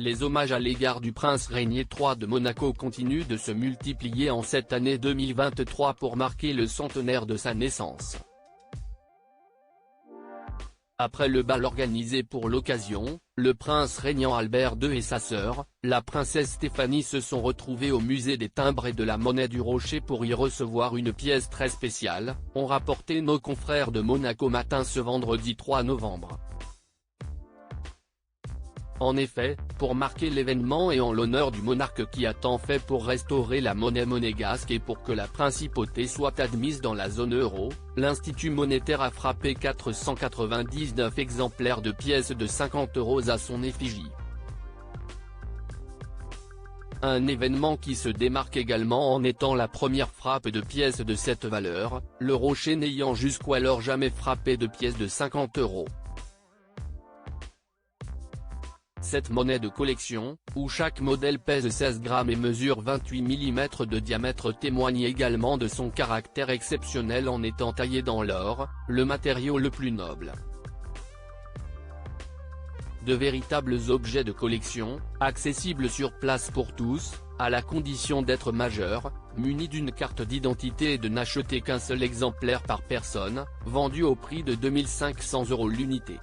Les hommages à l'égard du prince Régnier III de Monaco continuent de se multiplier en cette année 2023 pour marquer le centenaire de sa naissance. Après le bal organisé pour l'occasion, le prince régnant Albert II et sa sœur, la princesse Stéphanie se sont retrouvés au musée des timbres et de la monnaie du Rocher pour y recevoir une pièce très spéciale, ont rapporté nos confrères de Monaco Matin ce vendredi 3 novembre. En effet, pour marquer l'événement et en l'honneur du monarque qui a tant fait pour restaurer la monnaie monégasque et pour que la principauté soit admise dans la zone euro, l'Institut monétaire a frappé 499 exemplaires de pièces de 50 € à son effigie. Un événement qui se démarque également en étant la première frappe de pièces de cette valeur, le Rocher n'ayant jusqu'alors jamais frappé de pièces de 50 €. Cette monnaie de collection, où chaque modèle pèse 16 grammes et mesure 28 mm de diamètre témoigne également de son caractère exceptionnel en étant taillée dans l'or, le matériau le plus noble. De véritables objets de collection, accessibles sur place pour tous, à la condition d'être majeur, munis d'une carte d'identité et de n'acheter qu'un seul exemplaire par personne, vendu au prix de 2 500 € l'unité.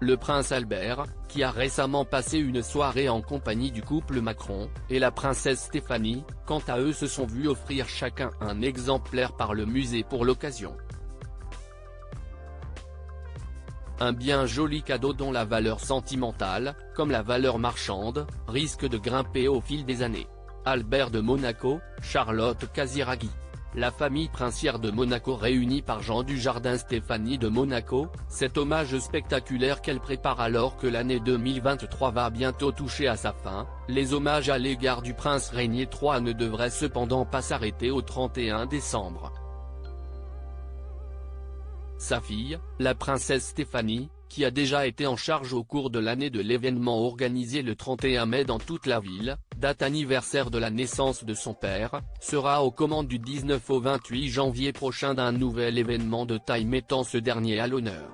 Le prince Albert, qui a récemment passé une soirée en compagnie du couple Macron, et la princesse Stéphanie, quant à eux se sont vus offrir chacun un exemplaire par le musée pour l'occasion. Un bien joli cadeau dont la valeur sentimentale, comme la valeur marchande, risque de grimper au fil des années. Albert de Monaco, Charlotte Casiraghi. La famille princière de Monaco réunie par Jean Dujardin Stéphanie de Monaco, cet hommage spectaculaire qu'elle prépare alors que l'année 2023 va bientôt toucher à sa fin, les hommages à l'égard du prince Régnier III ne devraient cependant pas s'arrêter au 31 décembre. Sa fille, la princesse Stéphanie, qui a déjà été en charge au cours de l'année de l'événement organisé le 31 mai dans toute la ville, date anniversaire de la naissance de son père, sera aux commandes du 19 au 28 janvier prochain d'un nouvel événement de taille mettant ce dernier à l'honneur.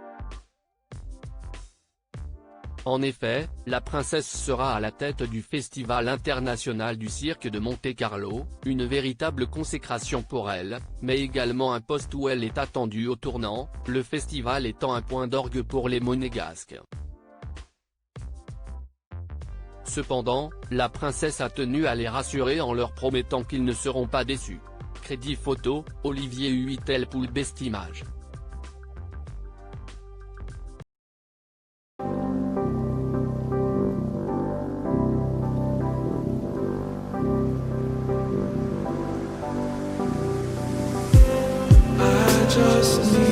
En effet, la princesse sera à la tête du Festival international du cirque de Monte-Carlo, une véritable consécration pour elle, mais également un poste où elle est attendue au tournant, le festival étant un point d'orgue pour les Monégasques. Cependant, la princesse a tenu à les rassurer en leur promettant qu'ils ne seront pas déçus. Crédit photo, Olivier Huitel pour Best Image. Just